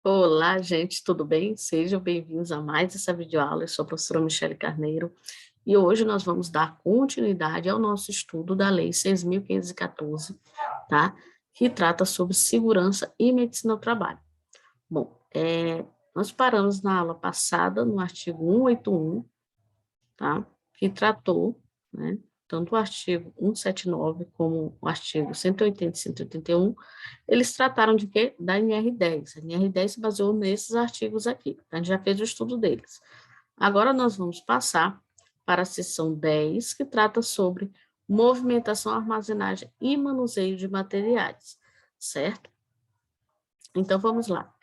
Olá, gente, tudo bem? Sejam bem-vindos a mais essa videoaula. Eu sou a professora Michele Carneiro e hoje nós vamos dar continuidade ao nosso estudo da Lei 6.514, tá? Que trata sobre segurança e medicina do trabalho. Bom, nós paramos na aula passada no artigo 181, tá? Que tratou, né? Tanto o artigo 179 como o artigo 180 e 181, eles trataram de quê? Da NR10. A NR10 se baseou nesses artigos aqui. A gente já fez o estudo deles. Agora nós vamos passar para a seção 10, que trata sobre movimentação, armazenagem e manuseio de materiais, certo? Então, vamos lá.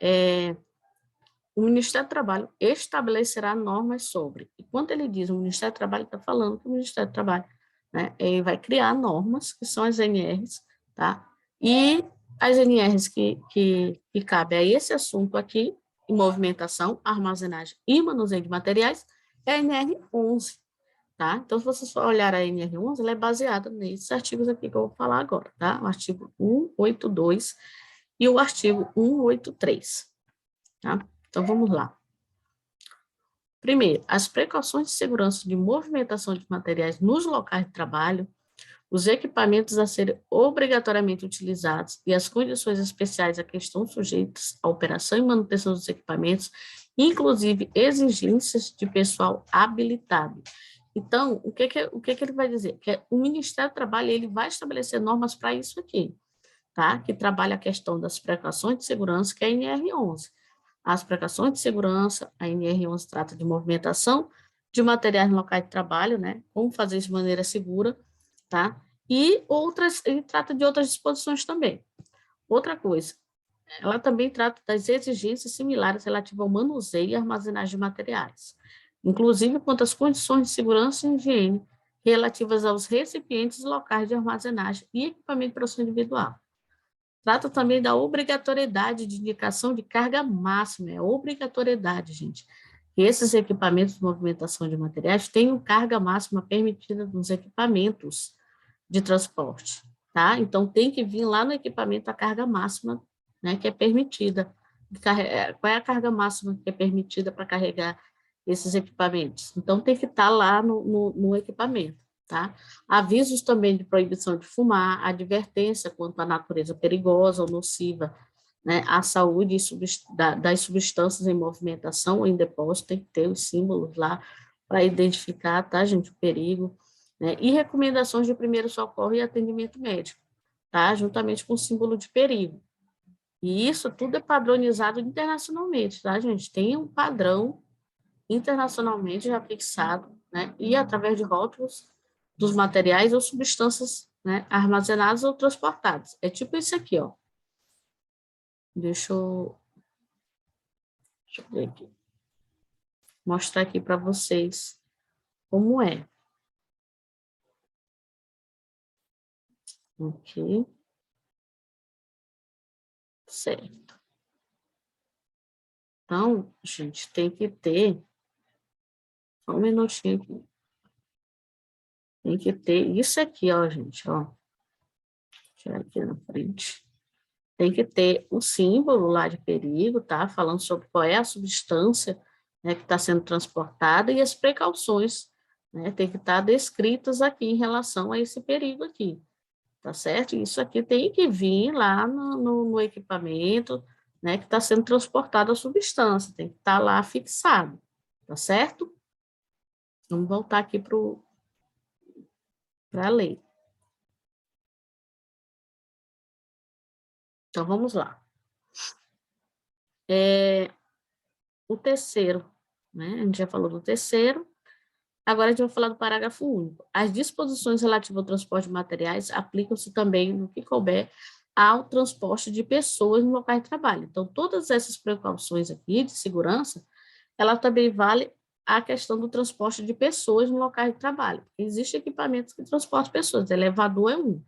O Ministério do Trabalho estabelecerá normas sobre. E quando ele diz o Ministério do Trabalho, está falando que o Ministério do Trabalho, né, ele vai criar normas, que são as NRs, tá? E as NRs que cabe a esse assunto aqui, em movimentação, armazenagem e manuseio de materiais, é a NR11, tá? Então, se vocês for olhar a NR11, ela é baseada nesses artigos aqui que eu vou falar agora, tá? O artigo 182 e o artigo 183, tá? Então, vamos lá. Primeiro, as precauções de segurança de movimentação de materiais nos locais de trabalho, os equipamentos a serem obrigatoriamente utilizados e as condições especiais a que estão sujeitos à operação e manutenção dos equipamentos, inclusive exigências de pessoal habilitado. Então, o que ele vai dizer? Que o Ministério do Trabalho ele vai estabelecer normas para isso aqui, tá? Que trabalha a questão das precauções de segurança, que é a NR11. As precauções de segurança, a NR11 trata de movimentação de materiais no local de trabalho, né? Como fazer isso de maneira segura, tá? E ele trata de outras disposições também. Outra coisa, ela também trata das exigências similares relativas ao manuseio e armazenagem de materiais, inclusive quanto às condições de segurança e higiene relativas aos recipientes locais de armazenagem e equipamento de produção individual. Trata também da obrigatoriedade de indicação de carga máxima, é obrigatoriedade, gente. Que esses equipamentos de movimentação de materiais tenham carga máxima permitida nos equipamentos de transporte, tá? Então, tem que vir lá no equipamento a carga máxima, né, que é permitida. Qual é a carga máxima que é permitida para carregar esses equipamentos? Então, tem que estar lá no equipamento, tá? Avisos também de proibição de fumar, advertência quanto à natureza perigosa ou nociva, né, à saúde das substâncias em movimentação ou em depósito, tem que ter os símbolos lá para identificar, tá, gente, o perigo, né, e recomendações de primeiro socorro e atendimento médico, tá, juntamente com o símbolo de perigo. E isso tudo é padronizado internacionalmente, tá, gente? Tem um padrão internacionalmente já fixado, né, e através de rótulos dos materiais ou substâncias, né, armazenadas ou transportadas. É tipo isso aqui, ó. Deixa eu ver aqui. Mostrar aqui para vocês como é. Ok. Certo. Então, gente, tem que ter. Só um minutinho aqui. Tem que ter isso aqui, ó, gente, ó. Tirar aqui na frente. Tem que ter o símbolo lá de perigo, tá? Falando sobre qual é a substância, né, que está sendo transportada e as precauções, né? Tem que estar descritas aqui em relação a esse perigo aqui, tá certo? Isso aqui tem que vir lá no equipamento, né, que está sendo transportada a substância, tem que estar lá fixado, tá certo? Vamos voltar aqui para a lei. Então, vamos lá. O terceiro, né? A gente já falou do terceiro, agora a gente vai falar do parágrafo único. As disposições relativas ao transporte de materiais aplicam-se também, no que couber, ao transporte de pessoas no local de trabalho. Então, todas essas precauções aqui de segurança, ela também vale a questão do transporte de pessoas no local de trabalho. Existem equipamentos que transportam pessoas, elevador é um,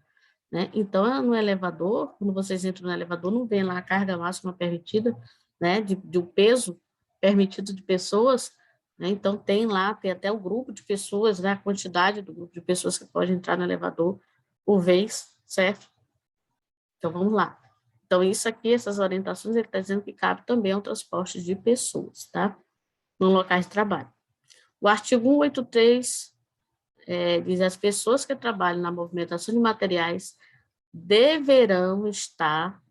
né? Então, no elevador, quando vocês entram no elevador, não vem lá a carga máxima permitida, né, de um peso permitido de pessoas, né? Então, tem até o grupo de pessoas, né, a quantidade do grupo de pessoas que pode entrar no elevador por vez, certo? Então, vamos lá. Então, isso aqui, essas orientações, ele está dizendo que cabe também ao transporte de pessoas, tá? No locais de trabalho. O artigo 183 diz as pessoas que trabalham na movimentação de materiais deverão estar,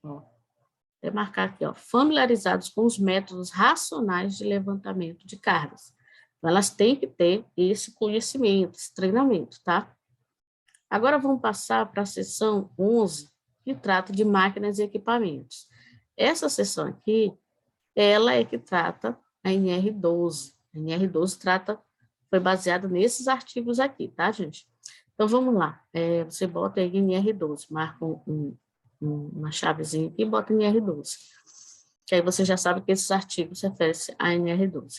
ó, vou marcar aqui, ó, familiarizados com os métodos racionais de levantamento de cargas. Então, elas têm que ter esse conhecimento, esse treinamento, tá? Agora vamos passar para a seção 11, que trata de máquinas e equipamentos. Essa seção aqui, ela é que trata a NR12. A NR12 foi baseada nesses artigos aqui, tá, gente? Então, vamos lá. Você bota aí NR12, marca uma chavezinha aqui e bota NR12. Que aí você já sabe que esses artigos referem-se a NR12.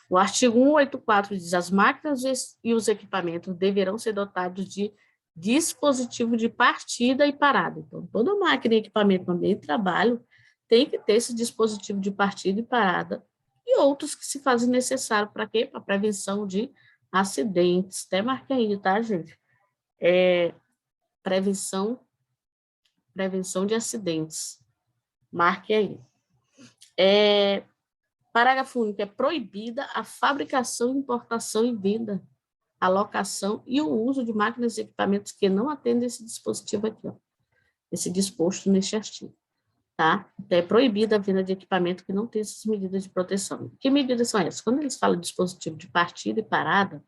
O artigo 184 diz: as máquinas e os equipamentos deverão ser dotados de dispositivo de partida e parada. Então, toda máquina e equipamento no ambiente de trabalho tem que ter esse dispositivo de partida e parada, e outros que se fazem necessário para quê? Para prevenção de acidentes. Até marquei aí, tá, gente? Prevenção de acidentes. Marque aí. Parágrafo único, é proibida a fabricação, importação e venda, alocação e o uso de máquinas e equipamentos que não atendem esse dispositivo aqui, ó, esse disposto neste artigo, tá? Então, é proibida a venda de equipamento que não tem essas medidas de proteção. Que medidas são essas? Quando eles falam de dispositivo de partida e parada,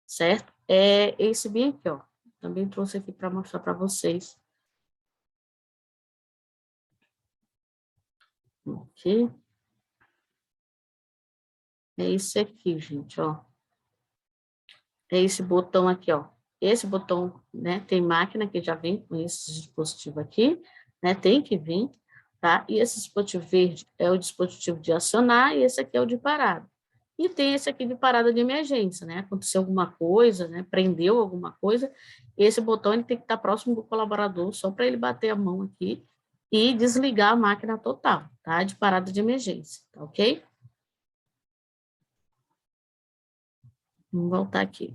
certo? É esse bem aqui, ó. Também trouxe aqui para mostrar para vocês. Aqui. É esse aqui, gente, ó. É esse botão aqui, ó. Esse botão, né, tem máquina que já vem com esse dispositivo aqui, né, tem que vir, tá? E esse dispositivo verde é o dispositivo de acionar e esse aqui é o de parada. E tem esse aqui de parada de emergência, né? Aconteceu alguma coisa, né? Prendeu alguma coisa, esse botão ele tem que estar próximo do colaborador, só para ele bater a mão aqui e desligar a máquina total, tá? De parada de emergência, tá ok? Vamos voltar aqui.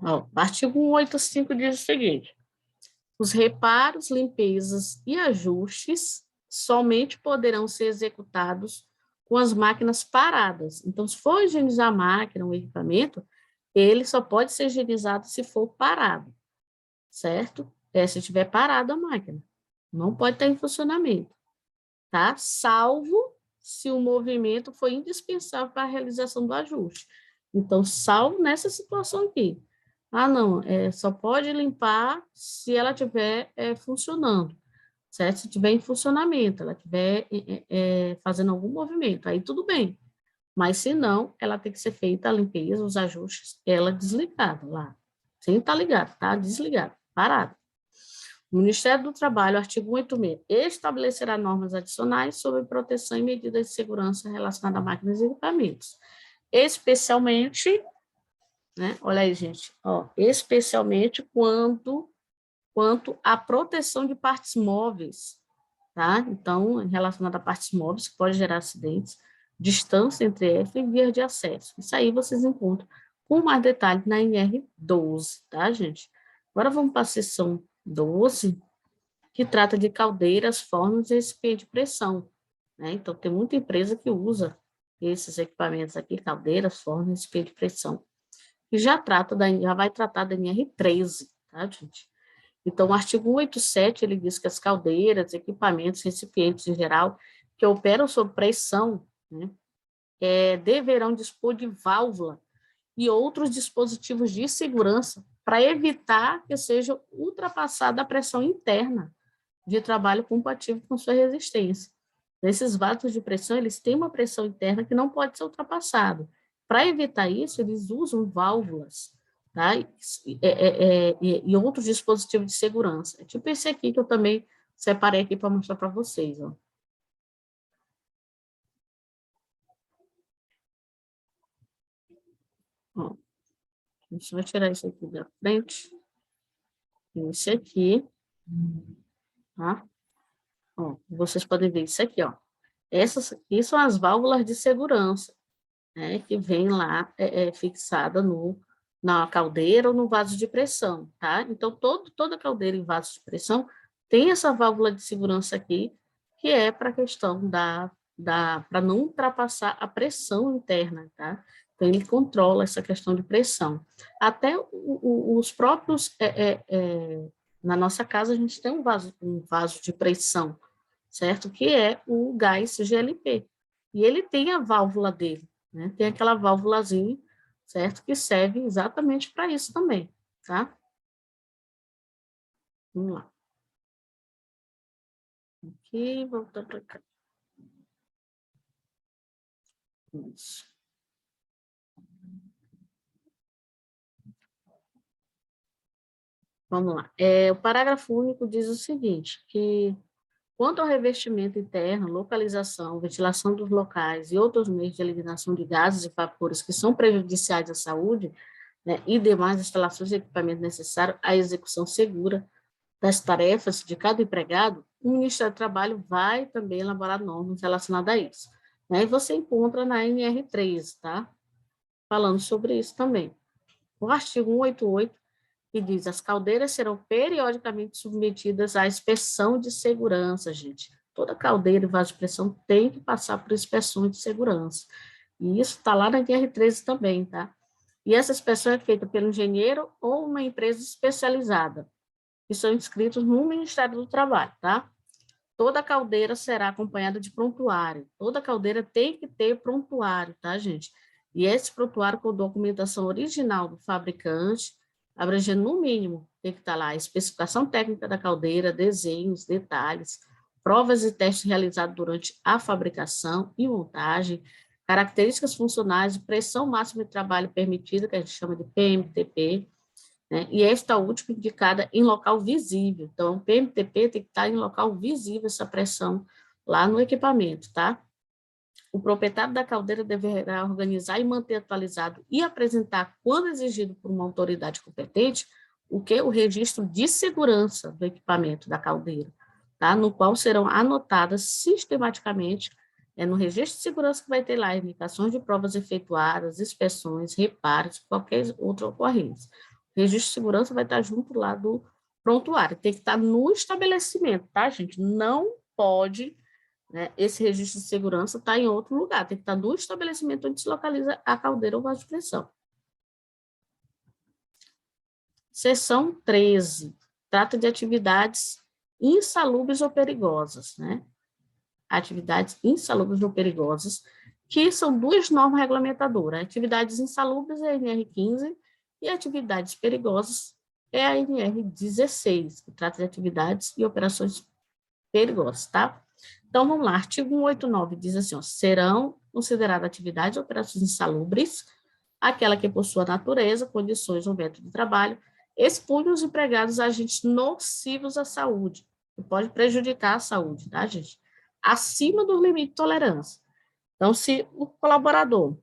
Ó, o artigo 185 diz o seguinte: os reparos, limpezas e ajustes somente poderão ser executados com as máquinas paradas. Então, se for higienizar a máquina, o equipamento, ele só pode ser higienizado se for parado, certo? Se estiver parada a máquina. Não pode estar em funcionamento, tá? Salvo se o movimento for indispensável para a realização do ajuste. Então, salvo nessa situação aqui. Ah, não, só pode limpar se ela estiver funcionando, certo? Se estiver em funcionamento, ela estiver fazendo algum movimento, aí tudo bem. Mas se não, ela tem que ser feita a limpeza, os ajustes, ela desligada lá. Sem estar ligado, tá? Desligado, parado. O Ministério do Trabalho, artigo 186, estabelecerá normas adicionais sobre proteção e medidas de segurança relacionadas a máquinas e equipamentos, especialmente, né, olha aí, gente, ó, especialmente quanto à proteção de partes móveis, tá? Então, relacionado a partes móveis, que pode gerar acidentes, distância entre elas e vias de acesso. Isso aí vocês encontram com mais detalhe na NR12, tá, gente? Agora vamos para a seção 12, que trata de caldeiras, fornos e recipiente de pressão, né? Então, tem muita empresa que usa esses equipamentos aqui, caldeiras, fornos e recipiente de pressão, que já vai tratar da NR13, tá, gente? Então, o artigo 187, ele diz que as caldeiras, equipamentos, recipientes em geral, que operam sob pressão, né, deverão dispor de válvula e outros dispositivos de segurança para evitar que seja ultrapassada a pressão interna de trabalho compatível com sua resistência. Esses vasos de pressão, eles têm uma pressão interna que não pode ser ultrapassada. Para evitar isso, eles usam válvulas, tá? E outros dispositivos de segurança. É tipo esse aqui que eu também separei aqui para mostrar para vocês, ó. Ó, deixa eu tirar isso aqui da frente. Esse aqui, tá? Ó, vocês podem ver isso aqui, ó. Essas aqui são as válvulas de segurança, né, que vem lá fixada na caldeira ou no vaso de pressão, tá? Então, toda caldeira e vaso de pressão tem essa válvula de segurança aqui, que é para a questão para não ultrapassar a pressão interna, tá? Então, ele controla essa questão de pressão. Até os próprios, na nossa casa, a gente tem um vaso de pressão, certo? Que é o gás GLP. E ele tem a válvula dele, né? Tem aquela válvulazinha, certo? Que serve exatamente para isso também, tá? Vamos lá. Aqui, voltar para cá. Isso. Vamos lá. O parágrafo único diz o seguinte, que quanto ao revestimento interno, localização, ventilação dos locais e outros meios de eliminação de gases e vapores que são prejudiciais à saúde, né, e demais instalações e equipamentos necessários à execução segura das tarefas de cada empregado, o Ministério do Trabalho vai também elaborar normas relacionadas a isso. Né? E você encontra na NR3, tá? Falando sobre isso também. O artigo 188, que diz: as caldeiras serão periodicamente submetidas à inspeção de segurança, gente. Toda caldeira e vaso de pressão tem que passar por inspeções de segurança. E isso está lá na NR13 também, tá? E essa inspeção é feita pelo engenheiro ou uma empresa especializada, que são inscritos no Ministério do Trabalho, tá? Toda caldeira será acompanhada de prontuário. Toda caldeira tem que ter prontuário, tá, gente? E esse prontuário com documentação original do fabricante, abrangendo no mínimo, tem que estar lá a especificação técnica da caldeira, desenhos, detalhes, provas e testes realizados durante a fabricação e montagem, características funcionais, pressão máxima de trabalho permitida, que a gente chama de PMTP, né? E esta última indicada em local visível. Então, o PMTP tem que estar em local visível, essa pressão lá no equipamento, tá? O proprietário da caldeira deverá organizar e manter atualizado e apresentar, quando exigido por uma autoridade competente, o registro de segurança do equipamento da caldeira, tá? No qual serão anotadas sistematicamente, no registro de segurança que vai ter lá indicações de provas efetuadas, inspeções, reparos, qualquer outra ocorrência. O registro de segurança vai estar junto lá do prontuário, tem que estar no estabelecimento, tá, gente? Não pode, né, esse registro de segurança está em outro lugar, tem que estar no estabelecimento onde se localiza a caldeira ou vaso de pressão. Seção 13, trata de atividades insalubres ou perigosas, né? Atividades insalubres ou perigosas, que são duas normas regulamentadoras. Atividades insalubres é a NR15 e atividades perigosas é a NR16, que trata de atividades e operações perigosas, tá? Então, vamos lá, artigo 189 diz assim, ó, serão consideradas atividades ou operações insalubres aquela que possua natureza, condições ou método de trabalho, expunha os empregados a agentes nocivos à saúde, que pode prejudicar a saúde, tá, gente? Acima do limite de tolerância. Então, se o colaborador,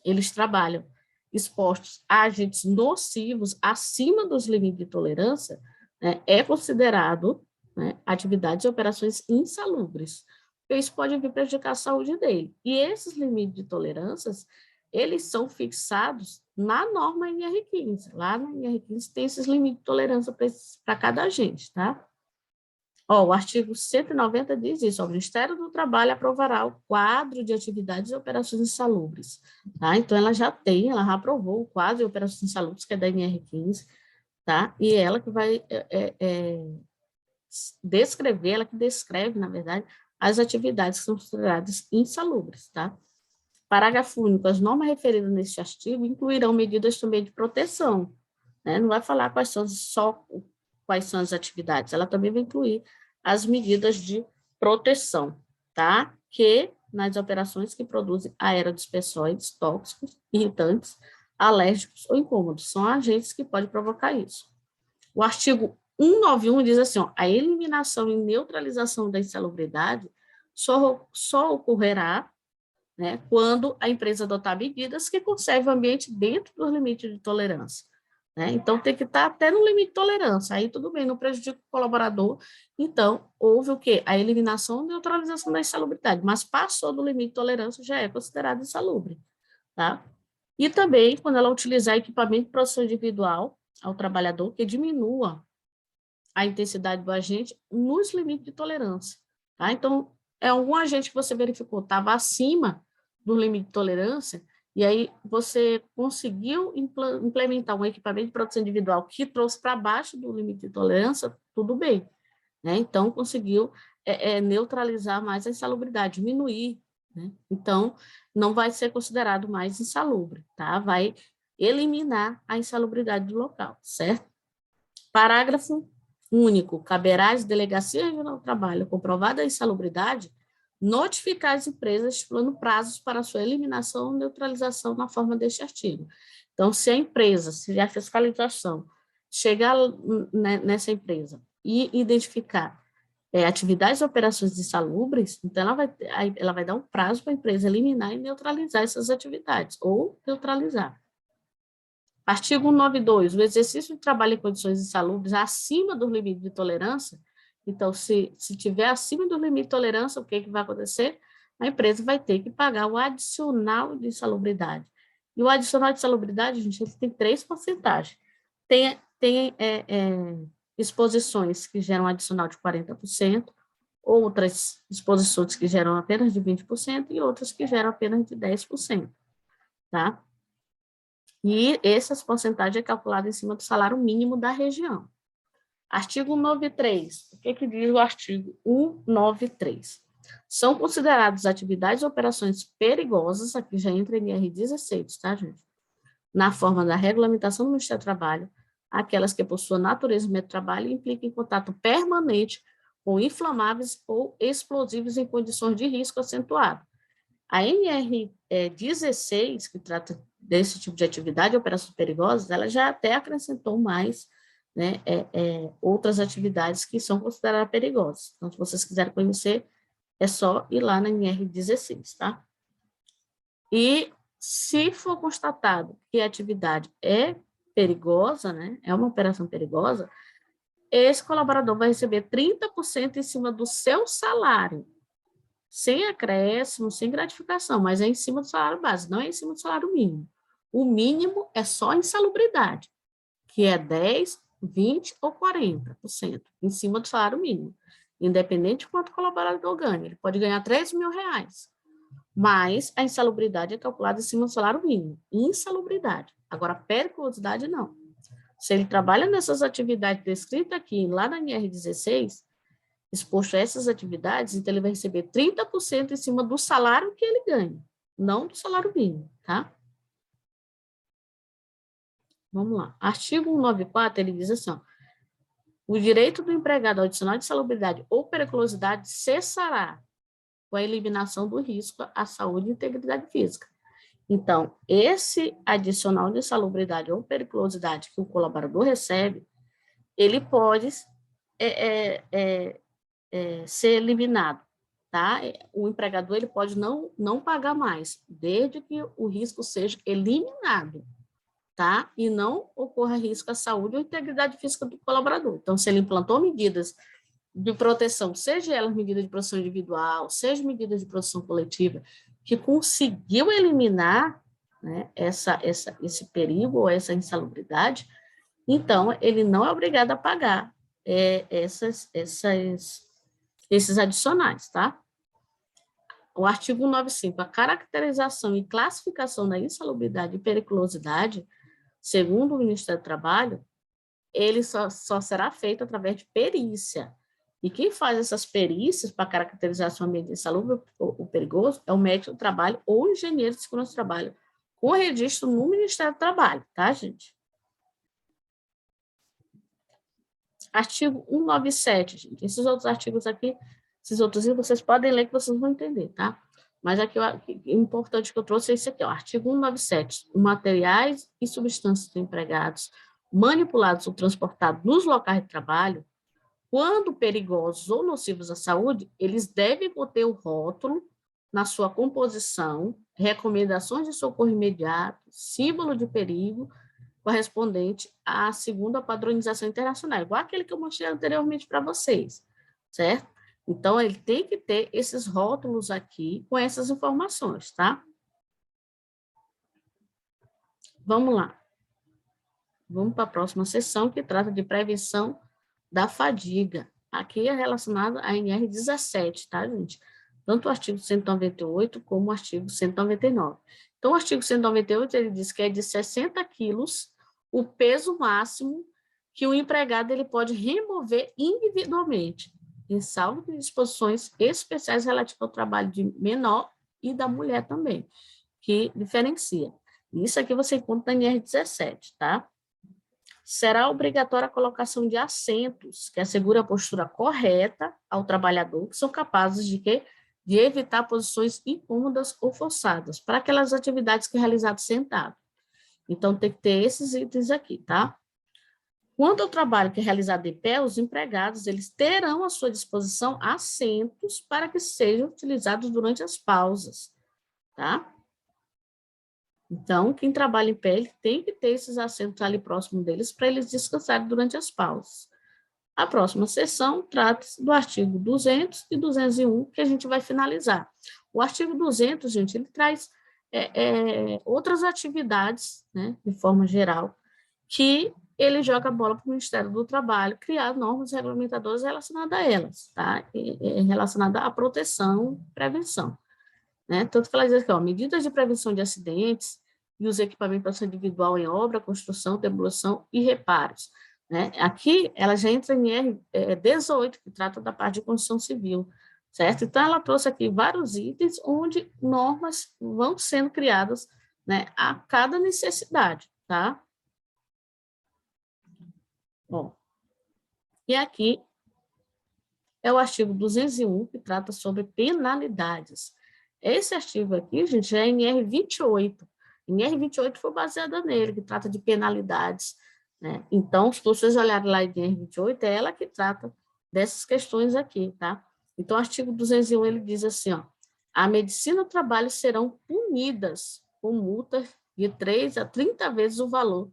eles trabalham expostos a agentes nocivos acima dos limites de tolerância, né, é considerado, né, atividades e operações insalubres, porque isso pode vir prejudicar a saúde dele. E esses limites de tolerâncias, eles são fixados na norma NR15. Lá na NR15 tem esses limites de tolerância para cada agente, tá? Ó, o artigo 190 diz isso, ó, o Ministério do Trabalho aprovará o quadro de atividades e operações insalubres, tá? Então, ela já aprovou o quadro de operações insalubres, que é da NR15, tá? E ela que vai descrever, ela que descreve, na verdade, as atividades que são consideradas insalubres, tá? Parágrafo único, as normas referidas neste artigo incluirão medidas também de proteção, né? Não vai falar quais são as atividades, ela também vai incluir as medidas de proteção, tá? Que nas operações que produzem aerodispersóides tóxicos, irritantes, alérgicos ou incômodos, são agentes que podem provocar isso. O artigo 191 diz assim, ó, a eliminação e neutralização da insalubridade só ocorrerá, né, quando a empresa adotar medidas que conservem o ambiente dentro dos limites de tolerância. Né? Então, tem que estar até no limite de tolerância. Aí, tudo bem, não prejudica o colaborador. Então, houve o quê? A eliminação e neutralização da insalubridade. Mas passou do limite de tolerância, já é considerado insalubre. Tá? E também, quando ela utilizar equipamento de proteção individual ao trabalhador, que diminua a intensidade do agente nos limites de tolerância. Tá? Então, é algum agente que você verificou estava acima do limite de tolerância, e aí você conseguiu implementar um equipamento de proteção individual que trouxe para baixo do limite de tolerância, tudo bem. Né? Então, conseguiu neutralizar mais a insalubridade, diminuir. Né? Então, não vai ser considerado mais insalubre, tá? Vai eliminar a insalubridade do local, certo? Parágrafo único. Caberá às delegacias regional do trabalho, comprovada a insalubridade, notificar as empresas estipulando prazos para sua eliminação ou neutralização na forma deste artigo. Então, se a empresa, se a fiscalização chegar nessa empresa e identificar atividades e operações insalubres, então ela vai dar um prazo para a empresa eliminar e neutralizar essas atividades, ou neutralizar. Artigo 192, o exercício de trabalho em condições insalubres acima do limite de tolerância, então, se tiver acima do limite de tolerância, o que vai acontecer? A empresa vai ter que pagar o adicional de insalubridade. E o adicional de insalubridade, gente, ele tem 3 porcentagens. Tem exposições que geram adicional de 40%, outras exposições que geram apenas de 20% e outras que geram apenas de 10%, tá? E essas porcentagens é calculada em cima do salário mínimo da região. Artigo 193. O que diz o artigo 193? São consideradas atividades e operações perigosas, aqui já entra em NR16, tá, gente? Na forma da regulamentação do Ministério do Trabalho, aquelas que, por sua natureza, do trabalho impliquem contato permanente com inflamáveis ou explosivos em condições de risco acentuado. A NR16, que trata desse tipo de atividade, operações perigosas, ela já até acrescentou mais, né, outras atividades que são consideradas perigosas. Então, se vocês quiserem conhecer, é só ir lá na NR16, tá? E se for constatado que a atividade é perigosa, né, é uma operação perigosa, esse colaborador vai receber 30% em cima do seu salário, sem acréscimo, sem gratificação, mas é em cima do salário base, não é em cima do salário mínimo. O mínimo é só insalubridade, que é 10, 20 ou 40% em cima do salário mínimo, independente de quanto o colaborador ganha. Ele pode ganhar 3 mil reais, mas a insalubridade é calculada em cima do salário mínimo. Insalubridade. Agora, periculosidade, não. Se ele trabalha nessas atividades descritas aqui, lá na NR16, exposto a essas atividades, então ele vai receber 30% em cima do salário que ele ganha, não do salário mínimo, tá? Vamos lá. Artigo 194, ele diz assim, ó, o direito do empregado ao adicional de salubridade ou periculosidade cessará com a eliminação do risco à saúde e integridade física. Então, esse adicional de salubridade ou periculosidade que o colaborador recebe, ele pode ser eliminado, tá? O empregador ele pode não pagar mais, desde que o risco seja eliminado, tá? E não ocorra risco à saúde ou integridade física do colaborador. Então, se ele implantou medidas de proteção, seja elas medidas de proteção individual, seja medidas de proteção coletiva, que conseguiu eliminar, né, esse perigo ou essa insalubridade, então ele não é obrigado a pagar esses adicionais, tá? O artigo 195, a caracterização e classificação da insalubridade e periculosidade, segundo o Ministério do Trabalho, ele só será feito através de perícia. E quem faz essas perícias para caracterizar se o ambiente insalubre ou perigoso é o médico do trabalho ou o engenheiro de segurança do trabalho, com registro no Ministério do Trabalho, tá, gente? Artigo 197, gente. Esses outros artigos aqui, esses outros vocês podem ler que vocês vão entender, tá? Mas aqui o importante que eu trouxe é esse aqui, ó, artigo 197. Materiais e substâncias empregados, manipulados ou transportados nos locais de trabalho, quando perigosos ou nocivos à saúde, eles devem conter o rótulo na sua composição, recomendações de socorro imediato, símbolo de perigo, correspondente à segunda padronização internacional, igual aquele que eu mostrei anteriormente para vocês, certo? Então, ele tem que ter esses rótulos aqui com essas informações, tá? Vamos lá. Vamos para a próxima sessão, que trata de prevenção da fadiga. Aqui é relacionado à NR17, tá, gente? Tanto o artigo 198 como o artigo 199. Então, o artigo 198, ele diz que é de 60 quilos o peso máximo que o empregado ele pode remover individualmente, em salvo de disposições especiais relativas ao trabalho de menor e da mulher também, que diferencia. Isso aqui você encontra na NR17, tá? Será obrigatória a colocação de assentos que assegura a postura correta ao trabalhador, que são capazes de quê? De evitar posições incômodas ou forçadas, para aquelas atividades que é realizado sentado. Então, tem que ter esses itens aqui, tá? Quanto ao trabalho que é realizado de pé, os empregados, eles terão à sua disposição assentos para que sejam utilizados durante as pausas, tá? Então, quem trabalha em pé, ele tem que ter esses assentos ali próximo deles para eles descansarem durante as pausas. A próxima sessão trata-se do artigo 200 e 201, que a gente vai finalizar. O artigo 200, gente, ele traz outras atividades, né, de forma geral, que ele joga a bola para o Ministério do Trabalho criar normas regulamentadoras relacionadas a elas, tá? Relacionadas à proteção e prevenção. Né? Tanto que ela diz aqui, ó, medidas de prevenção de acidentes e os equipamentos individual em obra, construção, demolição e reparos. Né? Aqui, ela já entra em R18, que trata da parte de construção civil, certo? Então, ela trouxe aqui vários itens onde normas vão sendo criadas, né, a cada necessidade, tá? Bom, e aqui é o artigo 201, que trata sobre penalidades. Esse artigo aqui, gente, já é em R28. Em R28 foi baseada nele, que trata de penalidades, né? Então, se vocês olharem lá em R28, é ela que trata dessas questões aqui, tá? Então, o artigo 201, ele diz assim, ó, a medicina e o trabalho serão punidas com multas de 3 a 30 vezes o valor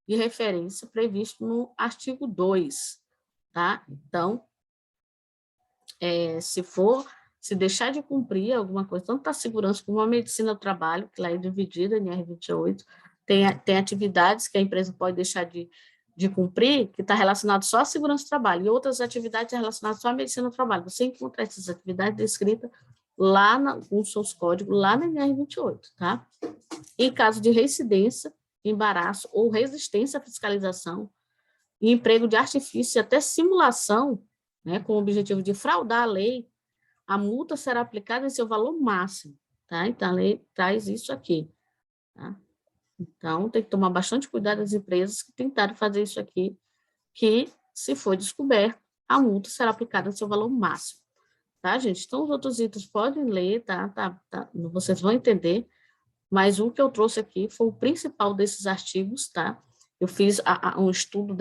de referência previsto no artigo 2, tá? Então, se deixar de cumprir alguma coisa, tanto a segurança como a medicina do trabalho, que lá é dividida em R28, tem atividades que a empresa pode deixar de cumprir, que está relacionado só à segurança do trabalho, e outras atividades relacionadas só à medicina do trabalho. Você encontra essas atividades descritas lá com os seus códigos, lá na NR28, tá? Em caso de reincidência, embaraço ou resistência à fiscalização, e emprego de artifício e até simulação, né, com o objetivo de fraudar a lei, a multa será aplicada em seu valor máximo, tá? Então, a lei traz isso aqui, tá? Então, tem que tomar bastante cuidado das empresas que tentaram fazer isso aqui, que, se for descoberto, a multa será aplicada em seu valor máximo, tá, gente? Então, os outros itens podem ler, tá? Vocês vão entender, mas o que eu trouxe aqui foi o principal desses artigos, tá? Eu fiz um estudo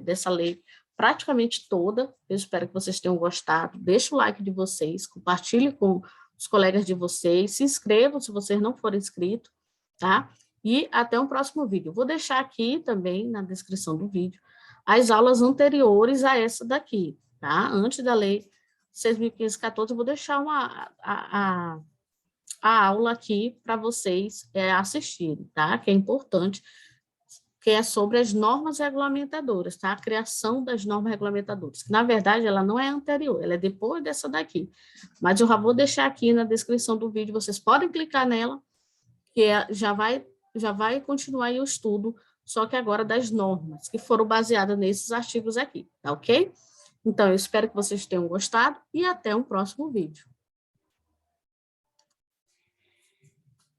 dessa lei praticamente toda. Eu espero que vocês tenham gostado. Deixa o like de vocês, compartilhe com os colegas de vocês, se inscrevam se vocês não forem inscritos, tá? E até um próximo vídeo. Vou deixar aqui também na descrição do vídeo as aulas anteriores a essa daqui, tá? Antes da lei 6.514, eu vou deixar a aula aqui para vocês assistirem, tá? Que é importante, que é sobre as normas regulamentadoras, tá? A criação das normas regulamentadoras. Na verdade, ela não é anterior, ela é depois dessa daqui. Mas eu já vou deixar aqui na descrição do vídeo, vocês podem clicar nela, que já vai continuar aí o estudo, só que agora das normas, que foram baseadas nesses artigos aqui, tá ok? Então, eu espero que vocês tenham gostado e até um próximo vídeo.